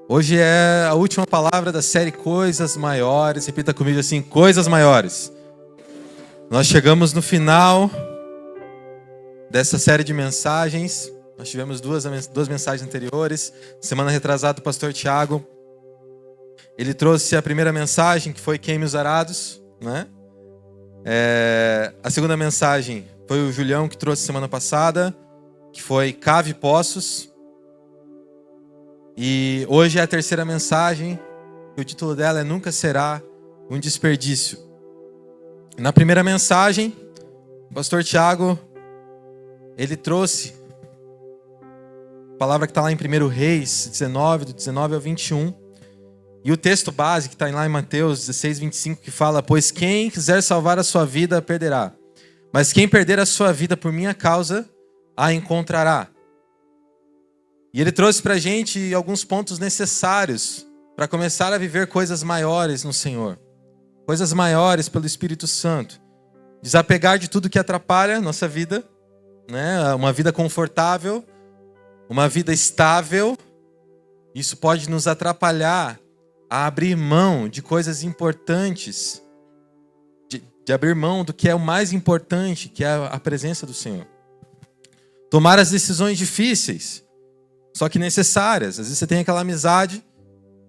Hoje é a última palavra da série Coisas Maiores. Repita comigo assim: Coisas Maiores. Nós chegamos no final dessa série de mensagens. Nós tivemos duas mensagens anteriores. Semana retrasada, o pastor Tiago, ele trouxe a primeira mensagem, que foi Queime os Arados, né? A segunda mensagem foi o Julião, que trouxe semana passada, que foi Cave Poços. E hoje é a terceira mensagem, e o título dela é Nunca Será um Desperdício. Na primeira mensagem, o pastor Tiago, ele trouxe a palavra que está lá em 1 Reis 19, do 19 ao 21. E o texto base que está lá em Mateus 16, 25, que fala: Pois quem quiser salvar a sua vida, perderá. Mas quem perder a sua vida por minha causa, a encontrará. E ele trouxe para a gente alguns pontos necessários para começar a viver coisas maiores no Senhor. Coisas maiores pelo Espírito Santo. Desapegar de tudo que atrapalha a nossa vida, né? Uma vida confortável, uma vida estável. Isso pode nos atrapalhar a abrir mão de coisas importantes, de abrir mão do que é o mais importante, que é a presença do Senhor. Tomar as decisões difíceis, só que necessárias. Às vezes você tem aquela amizade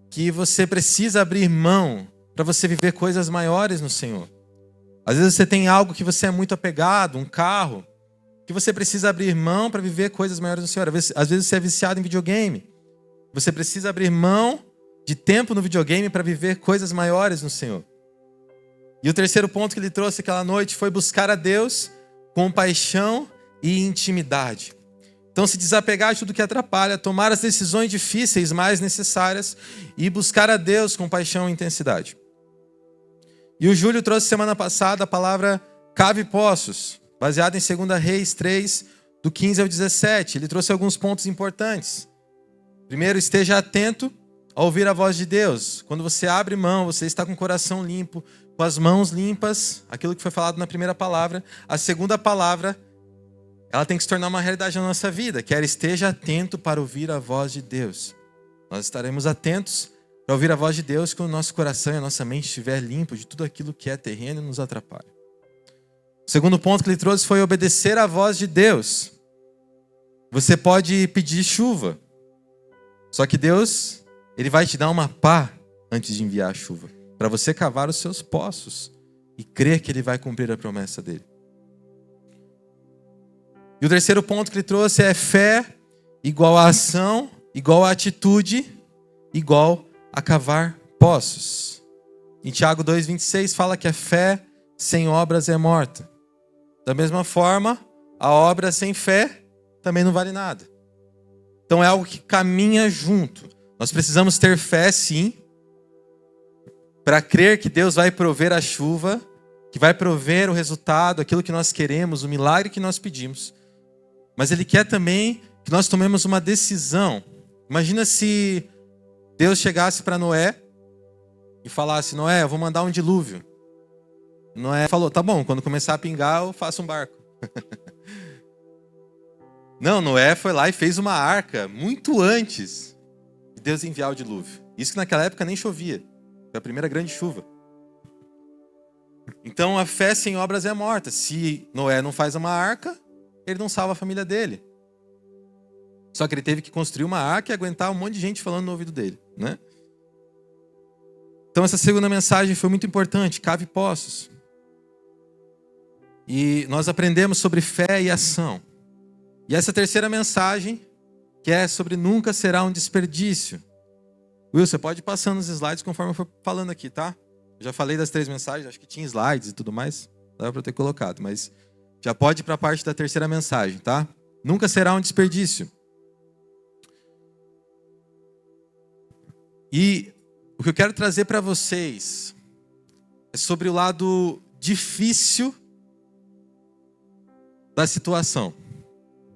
que você precisa abrir mão para você viver coisas maiores no Senhor. Às vezes você tem algo que você é muito apegado, um carro, que você precisa abrir mão para viver coisas maiores no Senhor. Às vezes você é viciado em videogame. Você precisa abrir mão de tempo no videogame para viver coisas maiores no Senhor. E o terceiro ponto que ele trouxe aquela noite foi buscar a Deus com paixão e intimidade. Então, se desapegar de tudo que atrapalha, tomar as decisões difíceis mais necessárias e buscar a Deus com paixão e intensidade. E o Júlio trouxe semana passada a palavra Cave Poços, baseada em 2 Reis 3, do 15 ao 17. Ele trouxe alguns pontos importantes. Primeiro, esteja atento a ouvir a voz de Deus. Quando você abre mão, você está com o coração limpo, com as mãos limpas, aquilo que foi falado na primeira palavra. A segunda palavra, ela tem que se tornar uma realidade na nossa vida, que era: esteja atento para ouvir a voz de Deus. Nós estaremos atentos para ouvir a voz de Deus quando o nosso coração e a nossa mente estiver limpo de tudo aquilo que é terreno e nos atrapalha. O segundo ponto que ele trouxe foi obedecer à voz de Deus. Você pode pedir chuva, só que Deus, Ele vai te dar uma pá antes de enviar a chuva, para você cavar os seus poços e crer que Ele vai cumprir a promessa dEle. E o terceiro ponto que ele trouxe é fé igual a ação, igual a atitude, igual a cavar poços. Em Tiago 2,26 fala que a fé sem obras é morta. Da mesma forma, a obra sem fé também não vale nada. Então é algo que caminha junto. Nós precisamos ter fé, sim, para crer que Deus vai prover a chuva, que vai prover o resultado, aquilo que nós queremos, o milagre que nós pedimos. Mas Ele quer também que nós tomemos uma decisão. Imagina se Deus chegasse para Noé e falasse: Noé, eu vou mandar um dilúvio. Noé falou: tá bom, quando começar a pingar eu faço um barco. Não, Noé foi lá e fez uma arca muito antes de Deus enviar o dilúvio. Isso que naquela época nem chovia. Foi a primeira grande chuva. Então a fé sem obras é morta. Se Noé não faz uma arca, ele não salva a família dele. Só que ele teve que construir uma arca e aguentar um monte de gente falando no ouvido dele, né? Então essa segunda mensagem foi muito importante. Cave poços. E nós aprendemos sobre fé e ação. E essa terceira mensagem, que é sobre nunca será um desperdício. Will, você pode ir passando os slides conforme eu for falando aqui, tá? Eu já falei das 3 mensagens, acho que tinha slides e tudo mais. Dava para eu ter colocado, mas já pode ir para a parte da terceira mensagem, tá? Nunca será um desperdício. E o que eu quero trazer para vocês é sobre o lado difícil da situação.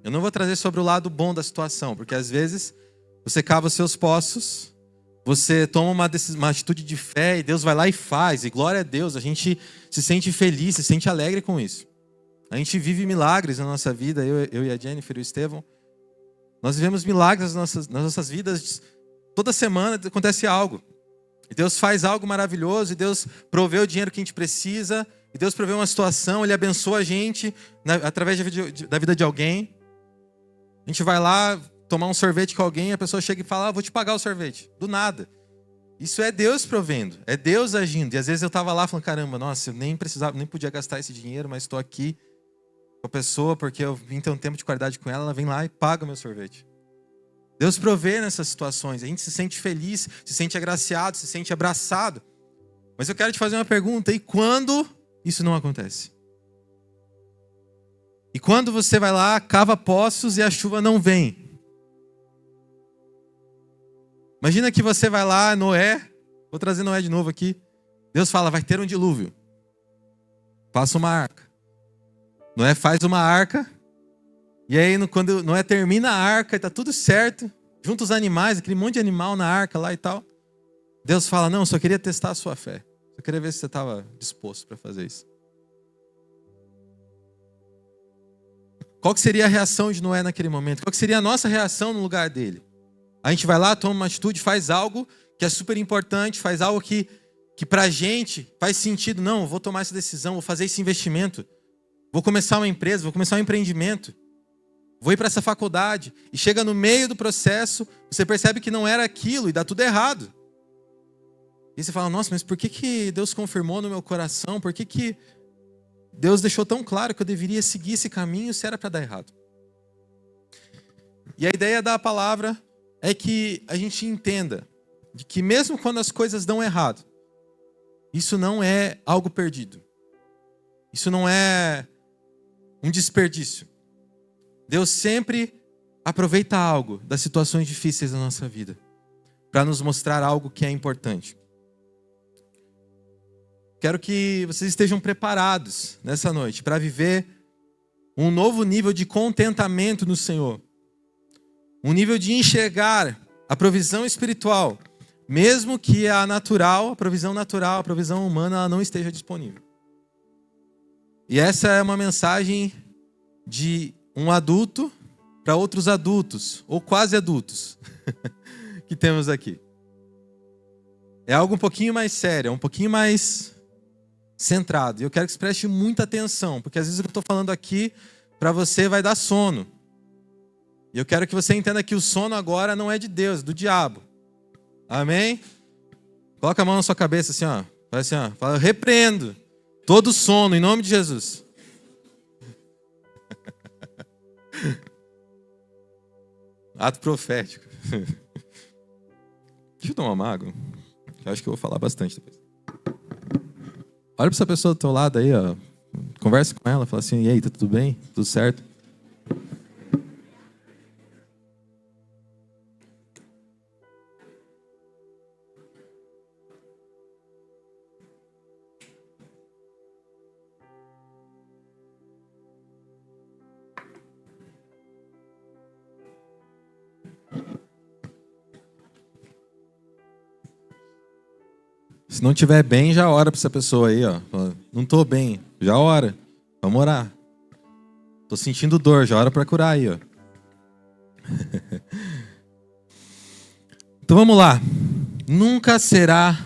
Eu não vou trazer sobre o lado bom da situação, porque às vezes você cava os seus poços, você toma uma atitude de fé e Deus vai lá e faz, e glória a Deus, a gente se sente feliz, se sente alegre com isso. A gente vive milagres na nossa vida, eu e a Jennifer e o Estevão. Nós vivemos milagres nas nossas vidas Toda semana acontece algo. E Deus faz algo maravilhoso, e Deus provê o dinheiro que a gente precisa, e Deus provê uma situação, Ele abençoa a gente através da vida de alguém. A gente vai lá tomar um sorvete com alguém, a pessoa chega e fala, vou te pagar o sorvete. Do nada. Isso é Deus provendo, é Deus agindo. E às vezes eu estava lá falando, caramba, nossa, eu nem podia gastar esse dinheiro, mas estou aqui com a pessoa porque eu vim ter um tempo de qualidade com ela, ela vem lá e paga o meu sorvete. Deus provê nessas situações, a gente se sente feliz, se sente agraciado, se sente abraçado. Mas eu quero te fazer uma pergunta, e quando isso não acontece? E quando você vai lá, cava poços e a chuva não vem? Imagina que você vai lá, Noé, vou trazer Noé de novo aqui. Deus fala, vai ter um dilúvio. Faça uma arca. Noé faz uma arca. E aí, quando Noé termina a arca e está tudo certo, junta os animais, aquele monte de animal na arca lá e tal. Deus fala, não, só queria testar a sua fé. Só queria ver se você estava disposto para fazer isso. Qual que seria a reação de Noé naquele momento? Qual que seria a nossa reação no lugar dele? A gente vai lá, toma uma atitude, faz algo que é super importante, faz algo que pra gente faz sentido. Não, vou tomar essa decisão, vou fazer esse investimento. Vou começar uma empresa, vou começar um empreendimento. Vou ir para essa faculdade. E chega no meio do processo, você percebe que não era aquilo e dá tudo errado. E você fala, nossa, mas por que Deus confirmou no meu coração? Por que Deus deixou tão claro que eu deveria seguir esse caminho se era para dar errado? E a ideia da palavra é que a gente entenda de que mesmo quando as coisas dão errado, isso não é algo perdido. Isso não é um desperdício. Deus sempre aproveita algo das situações difíceis da nossa vida para nos mostrar algo que é importante. Quero que vocês estejam preparados nessa noite para viver um novo nível de contentamento no Senhor. Um nível de enxergar a provisão espiritual, mesmo que a provisão natural, a provisão humana, ela não esteja disponível. E essa é uma mensagem de um adulto para outros adultos, ou quase adultos, que temos aqui. É algo um pouquinho mais sério, é um pouquinho mais centrado. E eu quero que você preste muita atenção, porque às vezes o que eu estou falando aqui, para você vai dar sono. E eu quero que você entenda que o sono agora não é de Deus, é do diabo. Amém? Coloca a mão na sua cabeça assim, ó. Fala assim, ó. Fala, eu repreendo todo sono em nome de Jesus. Ato profético. Deixa eu tomar uma água. Eu acho que eu vou falar bastante depois. Olha para essa pessoa do teu lado aí, ó. Conversa com ela, fala assim, e aí, tá tudo bem? Tudo certo? Se não estiver bem, já ora para essa pessoa aí, ó. Não estou bem, já ora. Vamos orar. Estou sentindo dor, já ora para curar aí, ó. Então vamos lá. Nunca será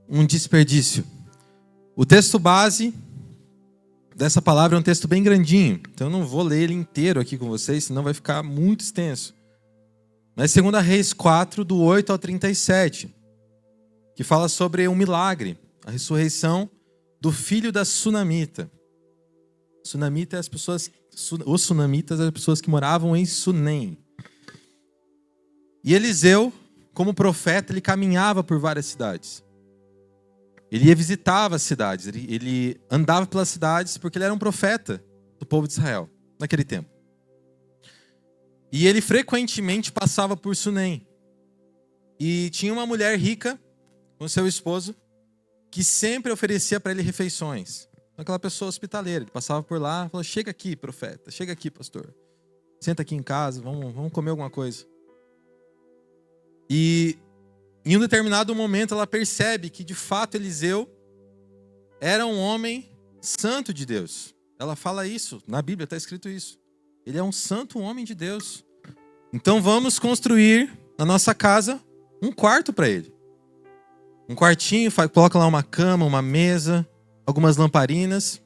um desperdício. O texto base dessa palavra é um texto bem grandinho. Então eu não vou ler ele inteiro aqui com vocês, senão vai ficar muito extenso. Mas 2 Reis 4, do 8 ao 37. Que fala sobre um milagre, a ressurreição do filho da Sunamita. Sunamita é as pessoas, os sunamitas eram as pessoas que moravam em Sunem. E Eliseu, como profeta, ele caminhava por várias cidades. Ele visitava as cidades, ele andava pelas cidades porque ele era um profeta do povo de Israel naquele tempo. E ele frequentemente passava por Sunem. E tinha uma mulher rica com seu esposo, que sempre oferecia para ele refeições. Aquela pessoa hospitaleira, ele passava por lá e falou, chega aqui, profeta, chega aqui, pastor. Senta aqui em casa, vamos comer alguma coisa. E em um determinado momento ela percebe que de fato Eliseu era um homem santo de Deus. Ela fala isso, na Bíblia está escrito isso. Ele é um santo homem de Deus. Então vamos construir na nossa casa um quarto para ele. Um quartinho, coloca lá uma cama, uma mesa, algumas lamparinas.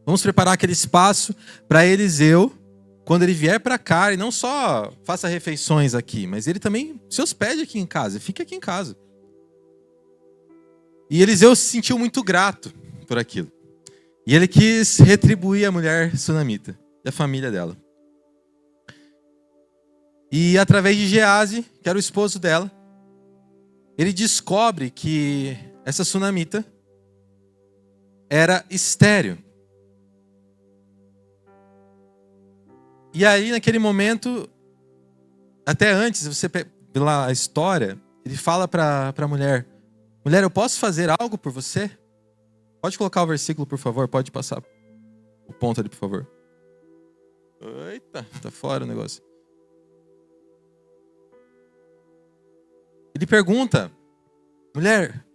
Vamos preparar aquele espaço para Eliseu, quando ele vier para cá, e não só faça refeições aqui, mas ele também se hospede aqui em casa, fique aqui em casa. E Eliseu se sentiu muito grato por aquilo. E ele quis retribuir a mulher sunamita e a família dela. E através de Geazi, que era o esposo dela, ele descobre que essa sunamita era estéril. E aí, naquele momento, até antes, você pela a história, ele fala para a mulher: mulher, eu posso fazer algo por você? Pode colocar o versículo, por favor? Pode passar o ponto ali, por favor. Eita, tá fora o negócio. Ele pergunta: mulher,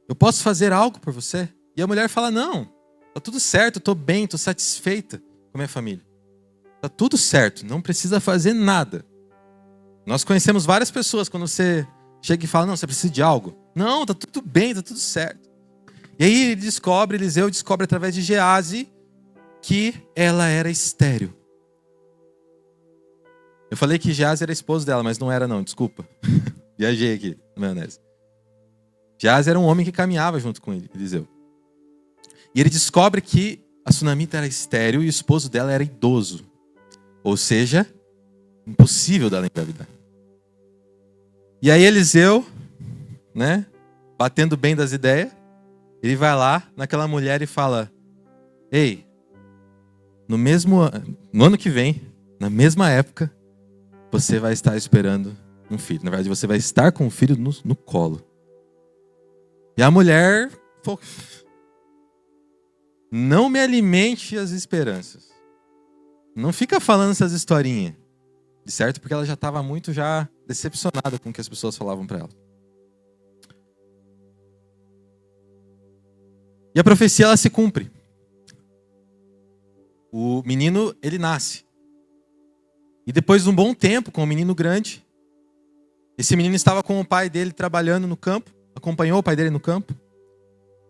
eu posso fazer algo por você? E a mulher fala: não, tá tudo certo, tô bem, tô satisfeita com a minha família. Tá tudo certo, não precisa fazer nada. Nós conhecemos várias pessoas, quando você chega e fala: não, você precisa de algo. Não, tá tudo bem, tá tudo certo. E aí Eliseu descobre através de Geazi que ela era estéril. Eu falei que Geazi era esposo dela, mas não era não, desculpa. Viajei aqui na maionese. Geazi era um homem que caminhava junto com Eliseu. E ele descobre que a sunamita era estéril e o esposo dela era idoso. Ou seja, impossível dela engravidar. E aí Eliseu, né, batendo bem das ideias, ele vai lá naquela mulher e fala: ei, no ano que vem, na mesma época, você vai estar esperando um filho. Na verdade, você vai estar com o filho no colo. E a mulher falou: não me alimente as esperanças. Não fica falando essas historinhas. De certo? Porque ela já estava muito decepcionada com o que as pessoas falavam para ela. E a profecia, ela se cumpre. O menino, ele nasce. E depois de um bom tempo, com o menino grande, esse menino estava com o pai dele trabalhando no campo, acompanhou o pai dele no campo.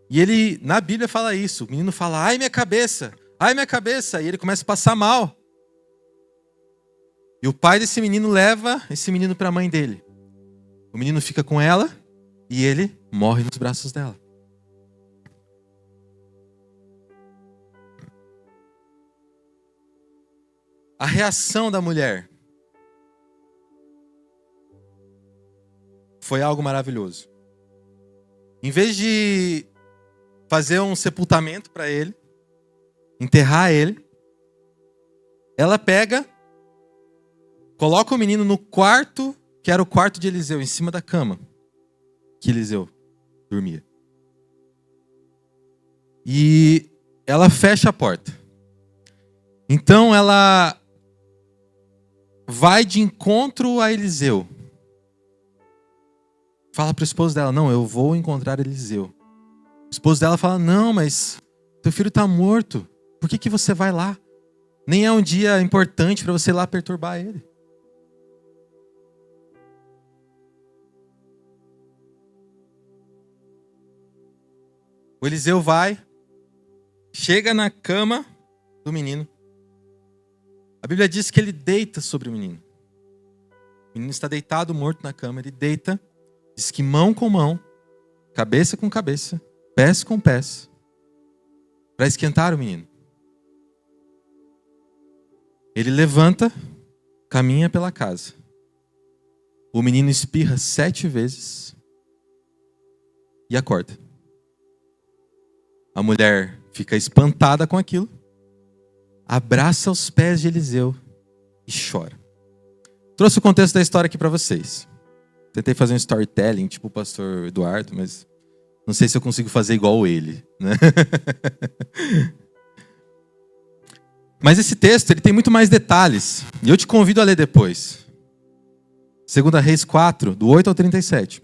E ele, na Bíblia, fala isso. O menino fala: ai, minha cabeça! Ai, minha cabeça! E ele começa a passar mal. E o pai desse menino leva esse menino para a mãe dele. O menino fica com ela e ele morre nos braços dela. A reação da mulher foi algo maravilhoso. Em vez de fazer um sepultamento para ele, enterrar ele, ela pega, coloca o menino no quarto, que era o quarto de Eliseu, em cima da cama que Eliseu dormia. E ela fecha a porta. Então ela vai de encontro a Eliseu. Fala para o esposo dela: não, eu vou encontrar Eliseu. O esposo dela fala: não, mas teu filho está morto. Por que você vai lá? Nem é um dia importante para você ir lá perturbar ele. O Eliseu vai, chega na cama do menino. A Bíblia diz que ele deita sobre o menino. O menino está deitado, morto na cama. Ele deita, diz que mão com mão, cabeça com cabeça, pés com pés, para esquentar o menino. Ele levanta, caminha pela casa. O menino espirra 7 vezes e acorda. A mulher fica espantada com aquilo, abraça os pés de Eliseu e chora. Trouxe o contexto da história aqui para vocês. Tentei fazer um storytelling, tipo o pastor Eduardo, mas não sei se eu consigo fazer igual ele, né? Mas esse texto, ele tem muito mais detalhes. E eu te convido a ler depois. 2 Reis 4, do 8 ao 37.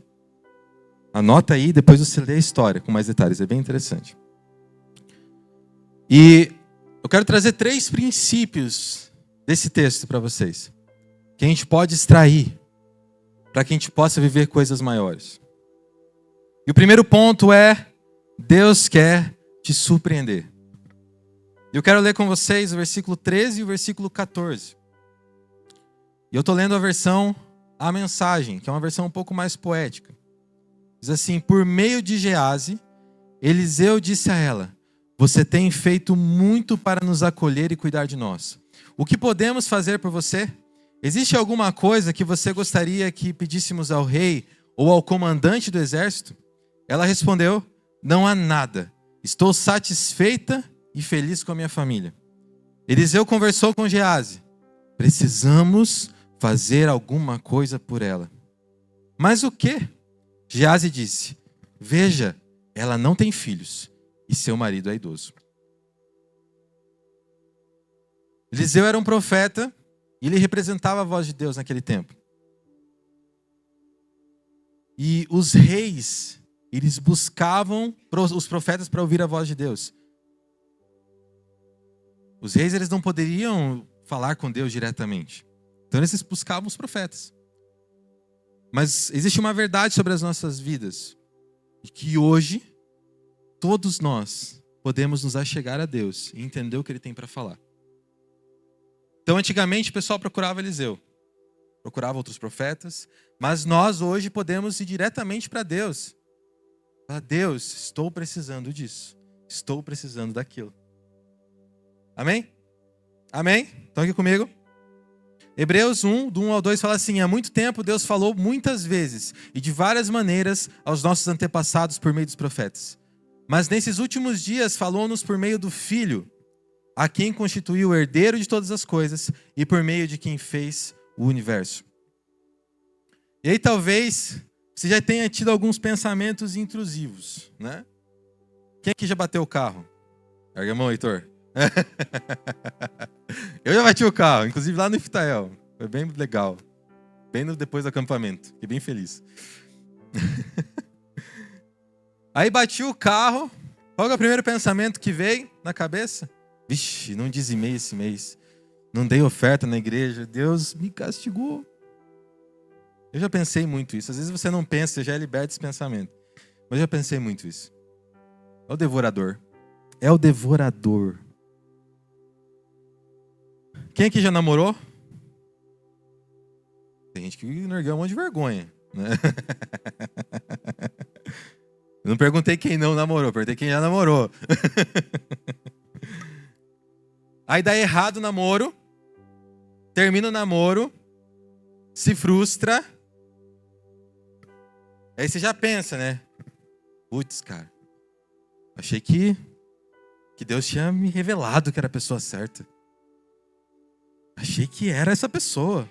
Anota aí, depois você lê a história com mais detalhes. É bem interessante. E eu quero trazer 3 princípios desse texto para vocês, que a gente pode extrair para que a gente possa viver coisas maiores. E o primeiro ponto é: Deus quer te surpreender. Eu quero ler com vocês o versículo 13 e o versículo 14. E eu estou lendo a versão A Mensagem, que é uma versão um pouco mais poética. Diz assim: por meio de Gease, Eliseu disse a ela: você tem feito muito para nos acolher e cuidar de nós. O que podemos fazer por você? Existe alguma coisa que você gostaria que pedíssemos ao rei ou ao comandante do exército? Ela respondeu: não há nada. Estou satisfeita e feliz com a minha família. Eliseu conversou com Gease: precisamos fazer alguma coisa por ela. Mas o quê? Gease disse: veja, ela não tem filhos e seu marido é idoso. Eliseu era um profeta e ele representava a voz de Deus naquele tempo. E os reis, eles buscavam os profetas para ouvir a voz de Deus. Os reis, eles não poderiam falar com Deus diretamente. Então eles buscavam os profetas. Mas existe uma verdade sobre as nossas vidas. E que hoje, todos nós podemos nos achegar a Deus e entender o que Ele tem para falar. Então antigamente o pessoal procurava Eliseu. Procurava outros profetas. Mas nós hoje podemos ir diretamente para Deus. Falar: Deus, estou precisando disso. Estou precisando daquilo. Amém? Amém? Estão aqui comigo? Hebreus 1, do 1 ao 2 fala assim: há muito tempo Deus falou muitas vezes e de várias maneiras aos nossos antepassados por meio dos profetas. Mas nesses últimos dias falou-nos por meio do Filho, a quem constituiu o herdeiro de todas as coisas e por meio de quem fez o universo. E aí talvez você já tenha tido alguns pensamentos intrusivos, né? Quem aqui já bateu o carro? Erga a mão, Heitor. Eu já bati o carro, inclusive lá no Iftael. Foi bem legal. Bem depois do acampamento. Fiquei bem feliz. Aí bati o carro. Qual é o primeiro pensamento que veio na cabeça? Vixe, não dizimei esse mês. Não dei oferta na igreja. Deus me castigou. Eu já pensei muito isso. Às vezes você não pensa, você já é liberto desse pensamento. Mas eu já pensei muito isso. É o devorador. É o devorador. Quem aqui já namorou? Tem gente que ergueu um monte de vergonha, né? Eu não perguntei quem não namorou, perguntei quem já namorou. Aí dá errado o namoro, termina o namoro, se frustra. Aí você já pensa, né? Putz, cara, achei que Deus tinha me revelado que era a pessoa certa. Achei que era essa pessoa.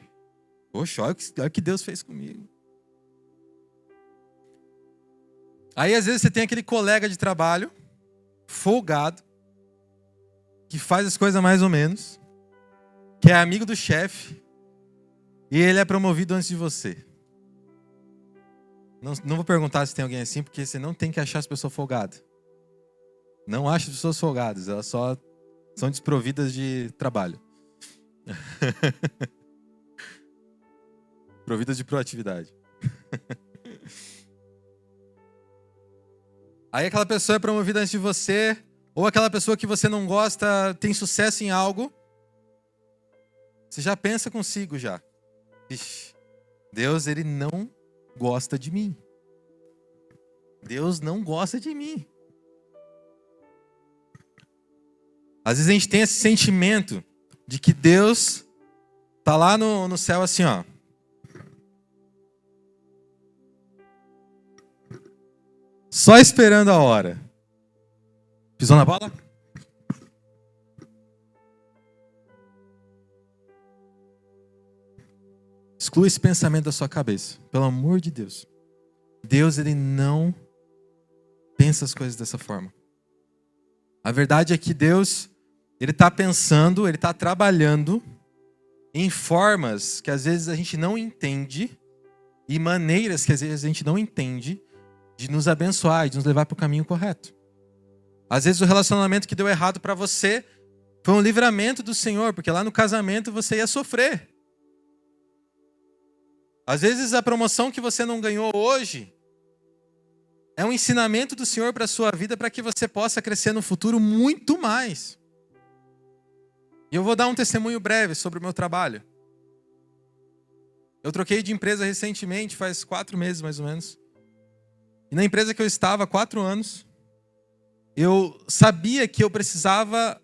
Poxa, olha o que Deus fez comigo. Aí às vezes você tem aquele colega de trabalho, folgado, que faz as coisas mais ou menos, que é amigo do chefe, e ele é promovido antes de você. Não vou perguntar se tem alguém assim, porque você não tem que achar as pessoas folgadas. Não acha as pessoas folgadas, elas só são desprovidas de trabalho. Providas de proatividade. Aí aquela pessoa é promovida antes de você, ou aquela pessoa que você não gosta tem sucesso em algo, você já pensa consigo já. Ixi, Deus, ele não gosta de mim. Deus não gosta de mim. Às vezes a gente tem esse sentimento de que Deus tá lá no céu assim, ó. Só esperando a hora. Pisou na bola? Exclua esse pensamento da sua cabeça. Pelo amor de Deus. Deus, ele não pensa as coisas dessa forma. A verdade é que Deus, ele está pensando, ele está trabalhando em formas que às vezes a gente não entende e maneiras que às vezes a gente não entende de nos abençoar e de nos levar para o caminho correto. Às vezes o relacionamento que deu errado para você foi um livramento do Senhor, porque lá no casamento você ia sofrer. Às vezes a promoção que você não ganhou hoje é um ensinamento do Senhor para a sua vida para que você possa crescer no futuro muito mais. E eu vou dar um testemunho breve sobre o meu trabalho. Eu troquei de empresa recentemente, faz 4 meses mais ou menos. E na empresa que eu estava há 4 anos, eu sabia que eu precisava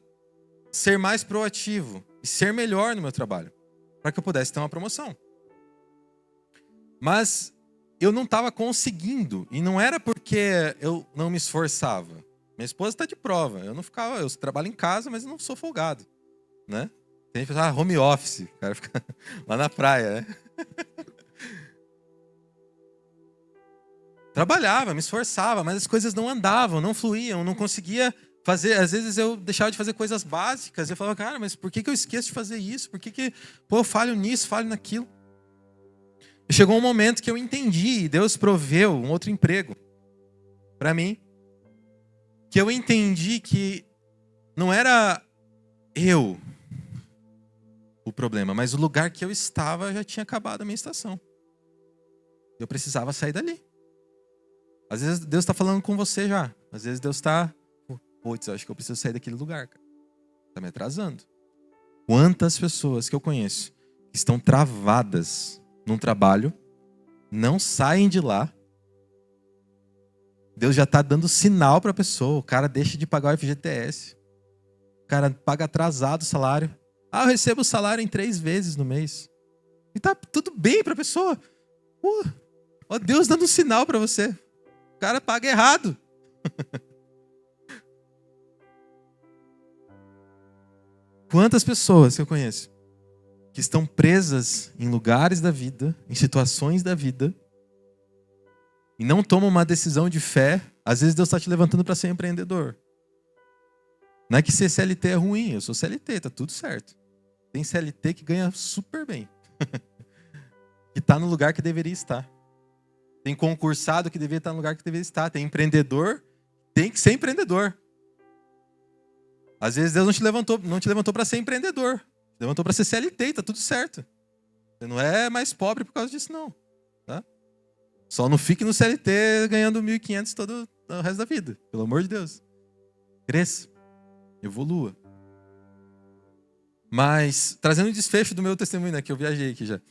ser mais proativo e ser melhor no meu trabalho, para que eu pudesse ter uma promoção. Mas eu não estava conseguindo, e não era porque eu não me esforçava. Minha esposa está de prova, eu trabalho em casa, mas eu não sou folgado, né? Tem gente que fala, home office, o cara fica lá na praia, né? Trabalhava, me esforçava, mas as coisas não andavam, não fluíam, não conseguia fazer. Às vezes eu deixava de fazer coisas básicas, eu falava, cara, mas por que eu esqueço de fazer isso? Por que eu falho nisso, falho naquilo? E chegou um momento que eu entendi, e Deus proveu um outro emprego para mim, que eu entendi que não era eu o problema, mas o lugar que eu estava já tinha acabado a minha estação. Eu precisava sair dali. Às vezes Deus está falando com você já. Às vezes Deus está... Putz, eu acho que eu preciso sair daquele lugar, cara. Está me atrasando. Quantas pessoas que eu conheço que estão travadas num trabalho, não saem de lá. Deus já está dando sinal para a pessoa. O cara deixa de pagar o FGTS. O cara paga atrasado o salário. Eu recebo o salário em 3 vezes no mês. E tá tudo bem para a pessoa. Ó, Deus dando sinal para você. O cara paga errado. Quantas pessoas que eu conheço que estão presas em lugares da vida, em situações da vida, e não tomam uma decisão de fé. Às vezes Deus está te levantando para ser empreendedor. Não é que ser CLT é ruim, eu sou CLT, tá tudo certo. Tem CLT que ganha super bem. Que está no lugar que deveria estar. Tem concursado que deveria estar no lugar que deveria estar. Tem empreendedor, tem que ser empreendedor. Às vezes Deus não te levantou para ser empreendedor. Te levantou para ser CLT e tá tudo certo. Você não é mais pobre por causa disso, não. Tá? Só não fique no CLT ganhando 1.500 todo o resto da vida. Pelo amor de Deus. Cresça. Evolua. Mas, trazendo o desfecho do meu testemunho, né, que eu viajei aqui já.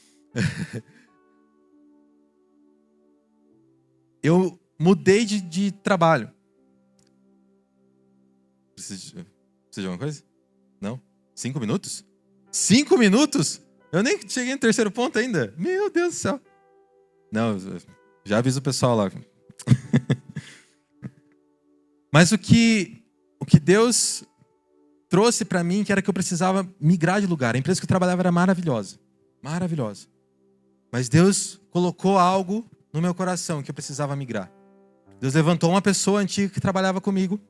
Eu mudei de trabalho. Precisa de alguma coisa? Não? 5 minutos? 5 minutos? Eu nem cheguei no terceiro ponto ainda. Meu Deus do céu. Não, já aviso o pessoal lá. Mas o que Deus trouxe para mim, que era que eu precisava migrar de lugar. A empresa que eu trabalhava era maravilhosa. Maravilhosa. Mas Deus colocou algo no meu coração que eu precisava migrar. Deus levantou uma pessoa antiga que trabalhava comigo.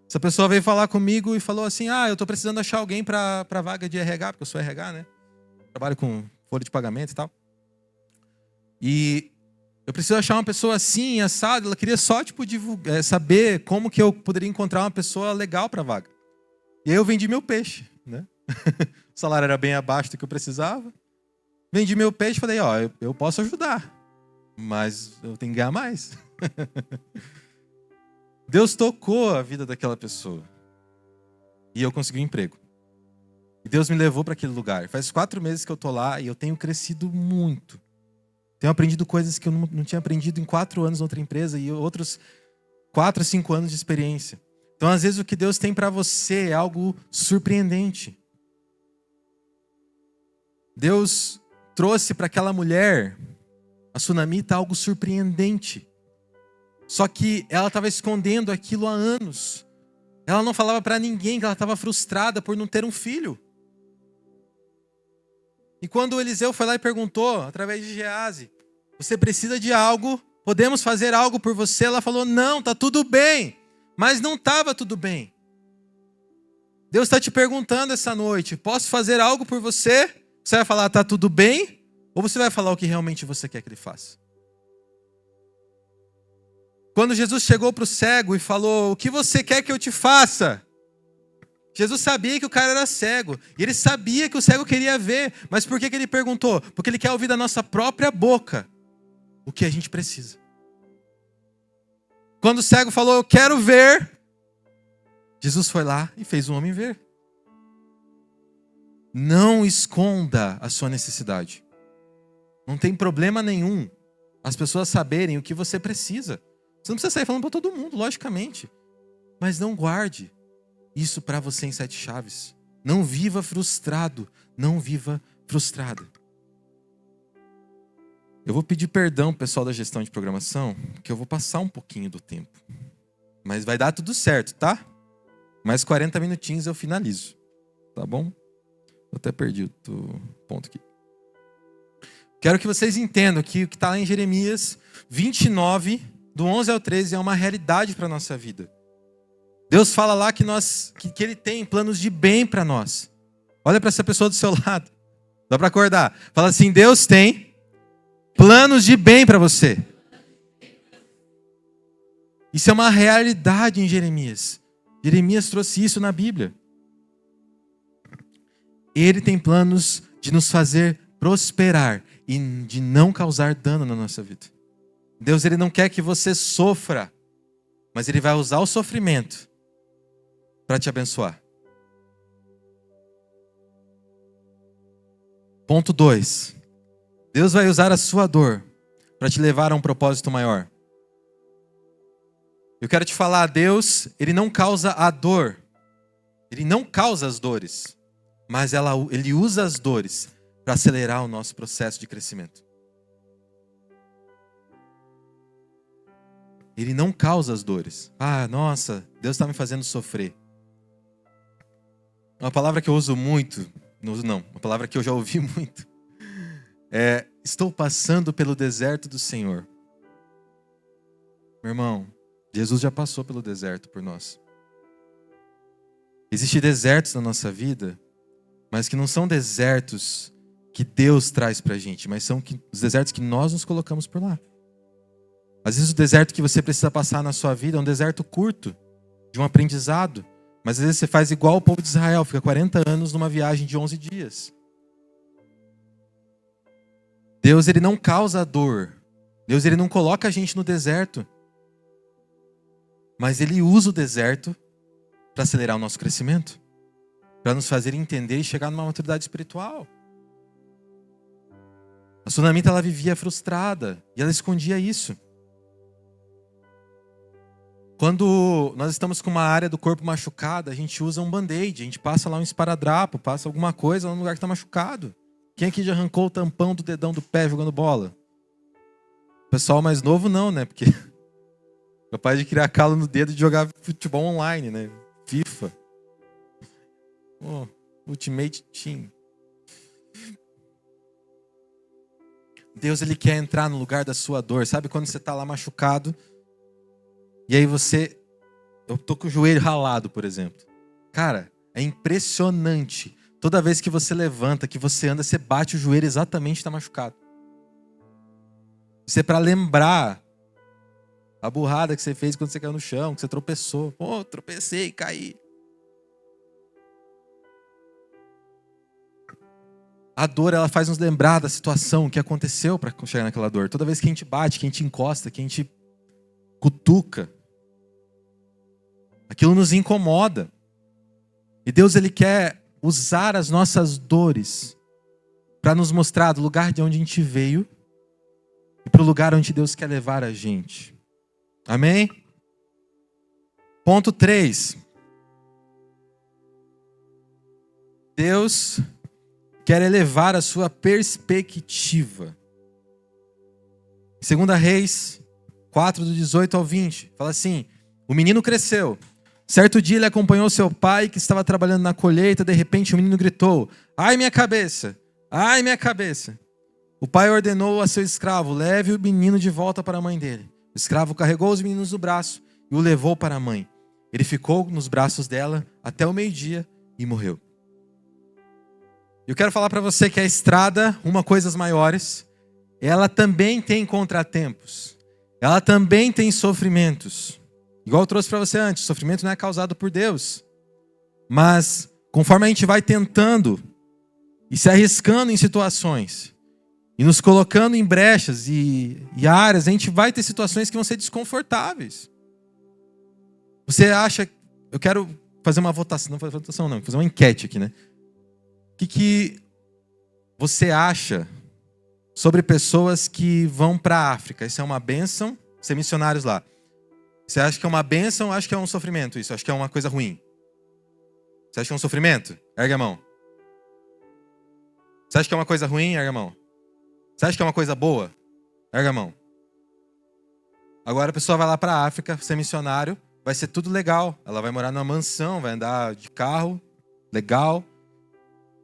Essa pessoa veio falar comigo e falou assim, eu tô precisando achar alguém para vaga de RH, porque eu sou RH, né? Trabalho com folha de pagamento e tal. E eu preciso achar uma pessoa assim, assada. Ela queria só, saber como que eu poderia encontrar uma pessoa legal para vaga. E aí eu vendi meu peixe, né? O salário era bem abaixo do que eu precisava. Vendi meu peixe e falei, eu posso ajudar, mas eu tenho que ganhar mais. Deus tocou a vida daquela pessoa. E eu consegui um emprego. E Deus me levou para aquele lugar. Faz 4 meses que eu tô lá e eu tenho crescido muito. Tenho aprendido coisas que eu não tinha aprendido em 4 anos em outra empresa e outros 4, 5 anos de experiência. Então, às vezes, o que Deus tem para você é algo surpreendente. Deus trouxe para aquela mulher, a Sunamita, algo surpreendente. Só que ela estava escondendo aquilo há anos. Ela não falava para ninguém que ela estava frustrada por não ter um filho. E quando o Eliseu foi lá e perguntou, através de Geazi, você precisa de algo? Podemos fazer algo por você? Ela falou, não, está tudo bem. Mas não estava tudo bem. Deus está te perguntando essa noite, posso fazer algo por você? Você vai falar, está tudo bem? Ou você vai falar o que realmente você quer que ele faça? Quando Jesus chegou para o cego e falou, o que você quer que eu te faça? Jesus sabia que o cara era cego. E ele sabia que o cego queria ver. Mas por que ele perguntou? Porque ele quer ouvir da nossa própria boca o que a gente precisa. Quando o cego falou, eu quero ver, Jesus foi lá e fez o homem ver. Não esconda a sua necessidade. Não tem problema nenhum as pessoas saberem o que você precisa. Você não precisa sair falando para todo mundo, logicamente. Mas não guarde isso para você em 7 chaves. Não viva frustrado. Não viva frustrada. Eu vou pedir perdão, pessoal da gestão de programação, que eu vou passar um pouquinho do tempo. Mas vai dar tudo certo, tá? Mais 40 minutinhos eu finalizo. Tá bom? Eu até perdi o ponto aqui. Quero que vocês entendam que o que está lá em Jeremias 29, do 11 ao 13, é uma realidade para a nossa vida. Deus fala lá que Ele tem planos de bem para nós. Olha para essa pessoa do seu lado. Dá para acordar. Fala assim, Deus tem planos de bem para você. Isso é uma realidade em Jeremias. Jeremias trouxe isso na Bíblia. Ele tem planos de nos fazer prosperar e de não causar dano na nossa vida. Deus, Ele não quer que você sofra, mas Ele vai usar o sofrimento para te abençoar. Ponto 2. Deus vai usar a sua dor para te levar a um propósito maior. Eu quero te falar, Deus, Ele não causa a dor. Ele não causa as dores, mas Ele usa as dores para acelerar o nosso processo de crescimento. Ele não causa as dores. Ah, nossa, Deus está me fazendo sofrer. Uma palavra que eu uso muito, uma palavra que eu já ouvi muito, é, estou passando pelo deserto do Senhor. Meu irmão, Jesus já passou pelo deserto por nós. Existem desertos na nossa vida, mas que não são desertos que Deus traz pra gente, mas são os desertos que nós nos colocamos por lá. Às vezes o deserto que você precisa passar na sua vida é um deserto curto, de um aprendizado. Mas às vezes você faz igual o povo de Israel, fica 40 anos numa viagem de 11 dias. Deus, Ele não causa dor. Deus, Ele não coloca a gente no deserto. Mas Ele usa o deserto para acelerar o nosso crescimento. Para nos fazer entender e chegar numa maturidade espiritual. A sunamita, ela vivia frustrada e ela escondia isso. Quando nós estamos com uma área do corpo machucada, a gente usa um band-aid, a gente passa lá um esparadrapo, passa alguma coisa lá no lugar que está machucado. Quem aqui já arrancou o tampão do dedão do pé jogando bola? O pessoal mais novo não, né? Porque capaz de criar calo no dedo e jogar futebol online, né? FIFA. Ultimate Team. Deus, Ele quer entrar no lugar da sua dor. Sabe quando você está lá machucado? E aí eu tô com o joelho ralado, por exemplo. Cara, é impressionante. Toda vez que você levanta, que você anda, você bate o joelho exatamente está machucado. Isso é para lembrar a burrada que você fez quando você caiu no chão, que você tropeçou. Pô, tropecei, caí. A dor, ela faz nos lembrar da situação que aconteceu para chegar naquela dor. Toda vez que a gente bate, que a gente encosta, que a gente cutuca, aquilo nos incomoda. E Deus, Ele quer usar as nossas dores para nos mostrar do lugar de onde a gente veio e para o lugar onde Deus quer levar a gente. Amém? Ponto 3. Deus quer elevar a sua perspectiva. 2 Reis 4, do 18 ao 20. Fala assim: o menino cresceu. Certo dia ele acompanhou seu pai, que estava trabalhando na colheita. De repente o menino gritou: ai, minha cabeça! Ai, minha cabeça! O pai ordenou a seu escravo: leve o menino de volta para a mãe dele. O escravo carregou os meninos no braço e o levou para a mãe. Ele ficou nos braços dela até o meio-dia e morreu. Eu quero falar para você que a estrada, rumo a coisas maiores, ela também tem contratempos. Ela também tem sofrimentos. Igual eu trouxe para você antes, o sofrimento não é causado por Deus. Mas conforme a gente vai tentando e se arriscando em situações e nos colocando em brechas e áreas, a gente vai ter situações que vão ser desconfortáveis. Você acha... Eu quero fazer uma votação, não fazer votação não, fazer uma enquete aqui, né? O que você acha sobre pessoas que vão para a África? Isso é uma bênção? Ser missionários lá. Você acha que é uma bênção ou acha que é um sofrimento isso? Acha que é uma coisa ruim? Você acha que é um sofrimento? Ergue a mão. Você acha que é uma coisa ruim? Ergue a mão. Você acha que é uma coisa boa? Ergue a mão. Agora a pessoa vai lá para a África, ser missionário, vai ser tudo legal. Ela vai morar numa mansão, vai andar de carro, legal.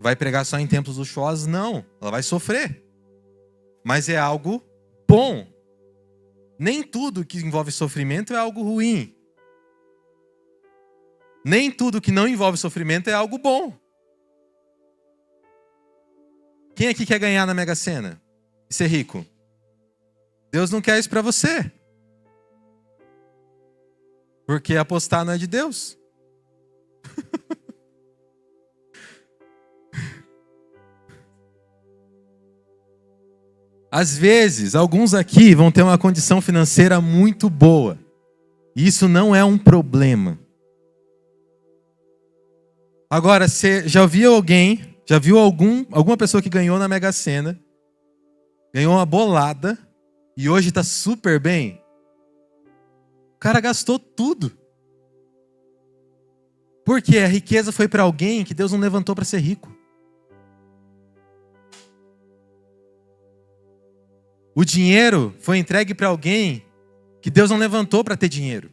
Vai pregar só em templos luxuosos? Não, ela vai sofrer. Mas é algo bom. Nem tudo que envolve sofrimento é algo ruim. Nem tudo que não envolve sofrimento é algo bom. Quem aqui quer ganhar na Mega Sena e ser rico? Deus não quer isso para você. Porque apostar não é de Deus. Às vezes, alguns aqui vão ter uma condição financeira muito boa. E isso não é um problema. Agora, você já viu alguma pessoa que ganhou na Mega Sena, ganhou uma bolada e hoje está super bem? O cara gastou tudo. Porque a riqueza foi para alguém que Deus não levantou para ser rico. O dinheiro foi entregue para alguém que Deus não levantou para ter dinheiro.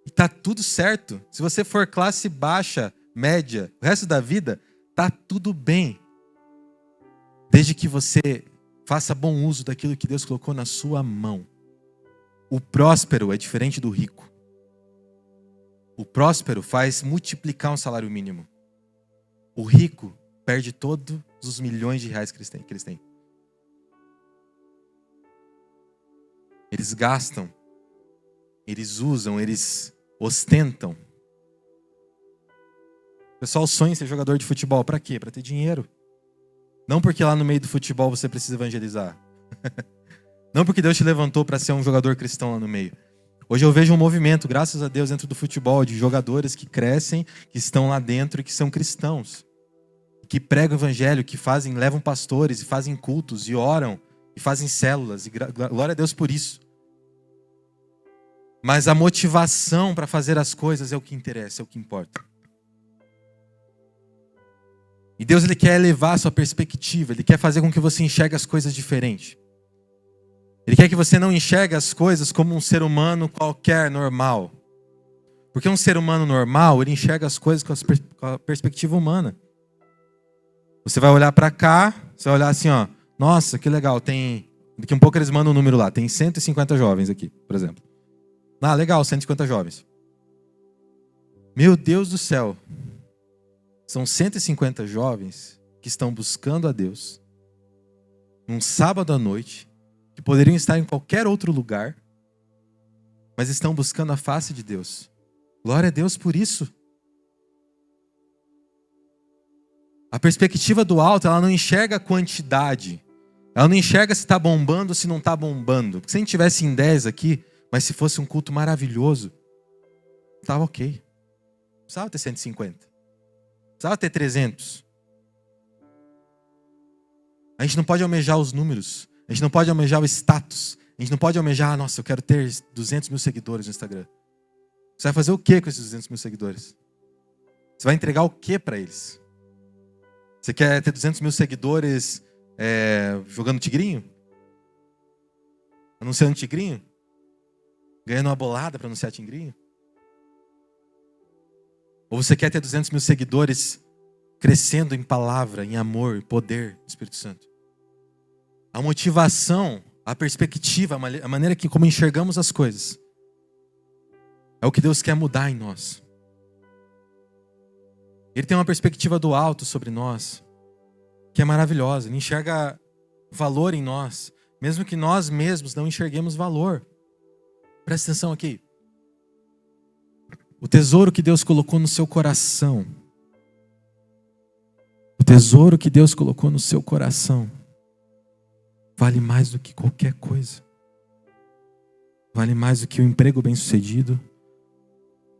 E tá tudo certo. Se você for classe baixa, média, o resto da vida, tá tudo bem. Desde que você faça bom uso daquilo que Deus colocou na sua mão. O próspero é diferente do rico. O próspero faz multiplicar um salário mínimo. O rico perde todos os milhões de reais que eles têm. Eles gastam, eles usam, eles ostentam. O pessoal sonha em ser jogador de futebol. Para quê? Para ter dinheiro. Não porque lá no meio do futebol você precisa evangelizar. Não porque Deus te levantou para ser um jogador cristão lá no meio. Hoje eu vejo um movimento, graças a Deus, dentro do futebol, de jogadores que crescem, que estão lá dentro e que são cristãos. Que pregam o evangelho, que levam pastores e fazem cultos e oram e fazem células. E glória a Deus por isso. Mas a motivação para fazer as coisas é o que interessa, é o que importa. E Deus, Ele quer elevar a sua perspectiva. Ele quer fazer com que você enxergue as coisas diferente. Ele quer que você não enxergue as coisas como um ser humano qualquer, normal. Porque um ser humano normal, ele enxerga as coisas com a perspectiva humana. Você vai olhar para cá, você vai olhar assim, ó. Nossa, que legal, daqui um pouco eles mandam um número lá. Tem 150 jovens aqui, por exemplo. Ah, legal, 150 jovens. Meu Deus do céu. São 150 jovens que estão buscando a Deus. Num sábado à noite. Que poderiam estar em qualquer outro lugar. Mas estão buscando a face de Deus. Glória a Deus por isso. A perspectiva do alto, ela não enxerga a quantidade. Ela não enxerga se está bombando ou se não está bombando. Porque se a gente tivesse em 10 aqui, mas se fosse um culto maravilhoso, estava ok. Não precisava ter 150. Precisava ter 300. A gente não pode almejar os números. A gente não pode almejar o status. A gente não pode almejar, nossa, eu quero ter 200 mil seguidores no Instagram. Você vai fazer o que com esses 200 mil seguidores? Você vai entregar o que para eles? Você quer ter 200 mil seguidores jogando tigrinho? Anunciando tigrinho? Ganhando uma bolada para anunciar tigrinho? Ou você quer ter 200 mil seguidores crescendo em palavra, em amor, em poder do Espírito Santo? A motivação, a perspectiva, a maneira como enxergamos as coisas é o que Deus quer mudar em nós. Ele tem uma perspectiva do alto sobre nós que é maravilhosa. Ele enxerga valor em nós, mesmo que nós mesmos não enxerguemos valor. Presta atenção aqui. O tesouro que Deus colocou no seu coração. O tesouro que Deus colocou no seu coração vale mais do que qualquer coisa. Vale mais do que um emprego bem-sucedido.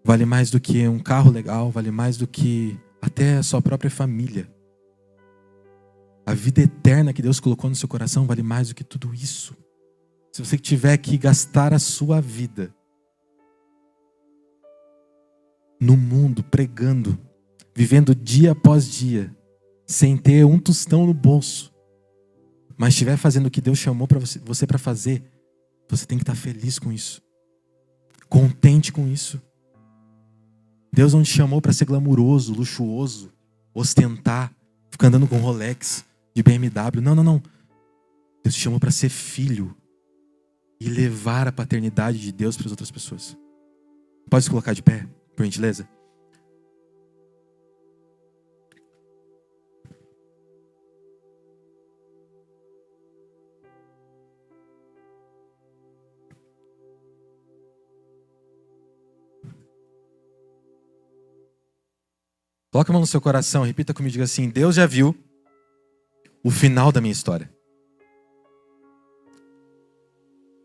Vale mais do que um carro legal. Vale mais do que até a sua própria família. A vida eterna que Deus colocou no seu coração vale mais do que tudo isso. Se você tiver que gastar a sua vida no mundo, pregando, vivendo dia após dia, sem ter um tostão no bolso, mas estiver fazendo o que Deus chamou para você para fazer, você tem que estar feliz com isso, contente com isso. Deus não te chamou para ser glamuroso, luxuoso, ostentar, ficar andando com Rolex, de BMW. Não, não, não. Deus te chamou para ser filho e levar a paternidade de Deus para as outras pessoas. Pode se colocar de pé, por gentileza? Coloca a mão no seu coração, repita comigo, diga assim: Deus já viu o final da minha história.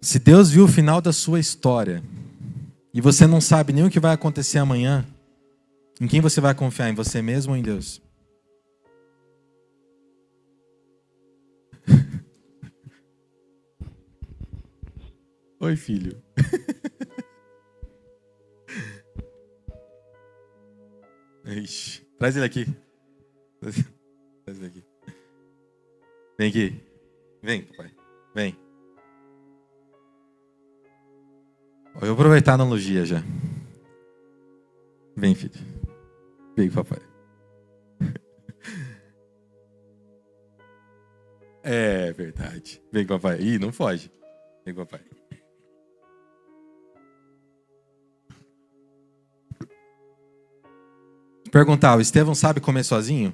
Se Deus viu o final da sua história e você não sabe nem o que vai acontecer amanhã, em quem você vai confiar? Em você mesmo ou em Deus? Oi, filho. Ixi, traz ele aqui. Traz ele aqui. Vem aqui. Vem, papai. Vem. Eu vou aproveitar a analogia já. Vem, filho. Vem, papai. É verdade. Vem, papai. Ih, não foge. Vem, papai. Perguntar, o Estevão sabe comer sozinho?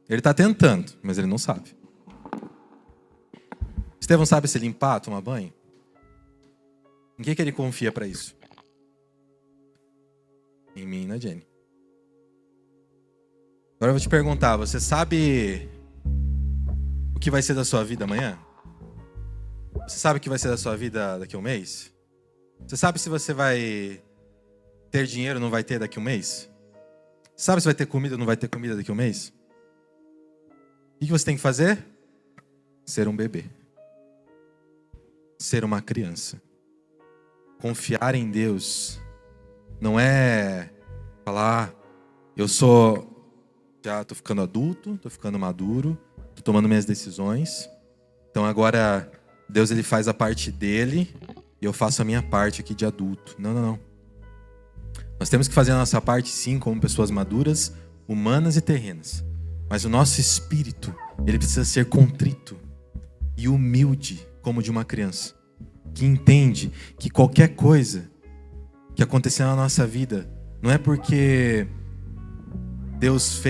Ele está tentando, mas ele não sabe. Estevão sabe se limpar, tomar banho? Em que ele confia para isso? Em mim e na Jenny. Agora eu vou te perguntar, você sabe o que vai ser da sua vida amanhã? Você sabe o que vai ser da sua vida daqui a um mês? Você sabe se você vai ter dinheiro ou não vai ter daqui a um mês? Você sabe se vai ter comida ou não vai ter comida daqui a um mês? O que você tem que fazer? Ser um bebê. Ser uma criança. Confiar em Deus não é falar, já tô ficando adulto, tô ficando maduro, tô tomando minhas decisões. Então agora Deus ele faz a parte dele e eu faço a minha parte aqui de adulto. Não, não, não. Nós temos que fazer a nossa parte sim, como pessoas maduras, humanas e terrenas. Mas o nosso espírito, ele precisa ser contrito e humilde como de uma criança. Que entende que qualquer coisa que acontecer na nossa vida não é porque Deus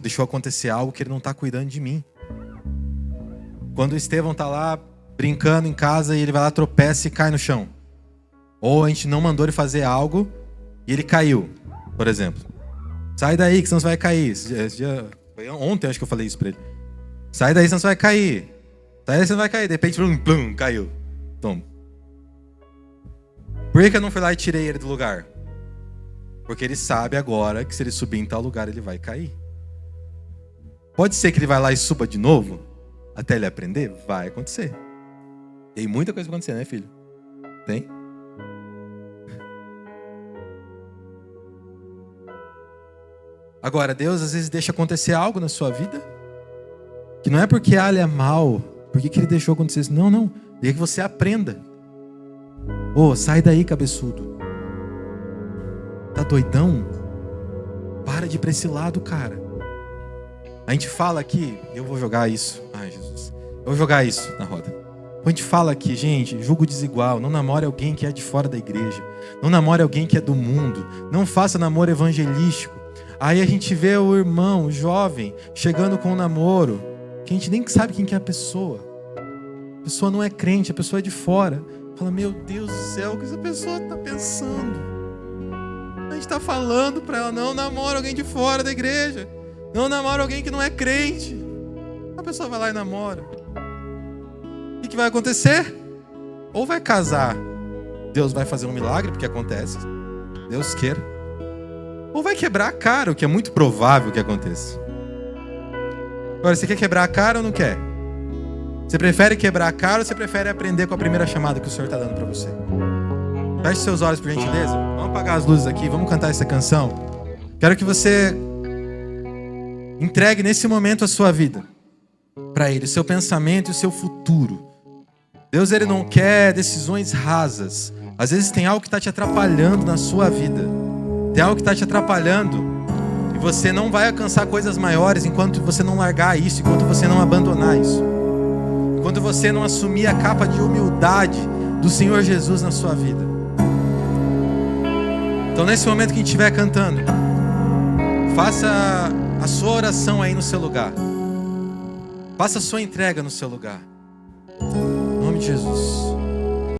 deixou acontecer algo que Ele não está cuidando de mim. Quando o Estevão está lá brincando em casa e ele vai lá, tropeça e cai no chão. Ou a gente não mandou ele fazer algo e ele caiu, por exemplo. Sai daí que senão você vai cair. Ontem acho que eu falei isso para ele. Sai daí senão você vai cair. Sai daí senão você vai cair. De repente, plum, caiu. Toma. Por que eu não fui lá e tirei ele do lugar? Porque ele sabe agora que se ele subir em tal lugar, ele vai cair. Pode ser que ele vai lá e suba de novo, até ele aprender? Vai acontecer. Tem muita coisa pra acontecer, né, filho? Tem? Agora, Deus às vezes deixa acontecer algo na sua vida, que não é porque ele é mal, porque que ele deixou acontecer isso. Não, não. Deixa que você aprenda. Sai daí, cabeçudo. Tá doidão? Para de ir pra esse lado, cara. A gente fala aqui, eu vou jogar isso. Ai, Jesus. Eu vou jogar isso na roda. A gente fala aqui, gente, julgo desigual. Não namore alguém que é de fora da igreja. Não namore alguém que é do mundo. Não faça namoro evangelístico. Aí a gente vê o irmão, o jovem, chegando com um namoro, que a gente nem sabe quem que é a pessoa. A pessoa não é crente, a pessoa é de fora. Fala, meu Deus do céu, o que essa pessoa está pensando? A gente está falando para ela, não namora alguém de fora da igreja. Não namora alguém que não é crente. A pessoa vai lá e namora. O que vai acontecer? Ou vai casar, Deus vai fazer um milagre, porque acontece, Deus queira. Ou vai quebrar a cara, o que é muito provável que aconteça. Agora, você quer quebrar a cara ou não quer? Você prefere quebrar a cara ou você prefere aprender com a primeira chamada que o Senhor está dando para você? Feche seus olhos, por gentileza. Vamos apagar as luzes aqui, vamos cantar essa canção. Quero que você entregue nesse momento a sua vida para Ele, o seu pensamento e o seu futuro. Deus, Ele não quer decisões rasas. Às vezes tem algo que está te atrapalhando na sua vida. Tem algo que está te atrapalhando. E você não vai alcançar coisas maiores enquanto você não largar isso, enquanto você não abandonar isso. Enquanto você não assumir a capa de humildade do Senhor Jesus na sua vida. Então, nesse momento que a gente estiver cantando, faça a sua oração aí no seu lugar. Faça a sua entrega no seu lugar. Em nome de Jesus.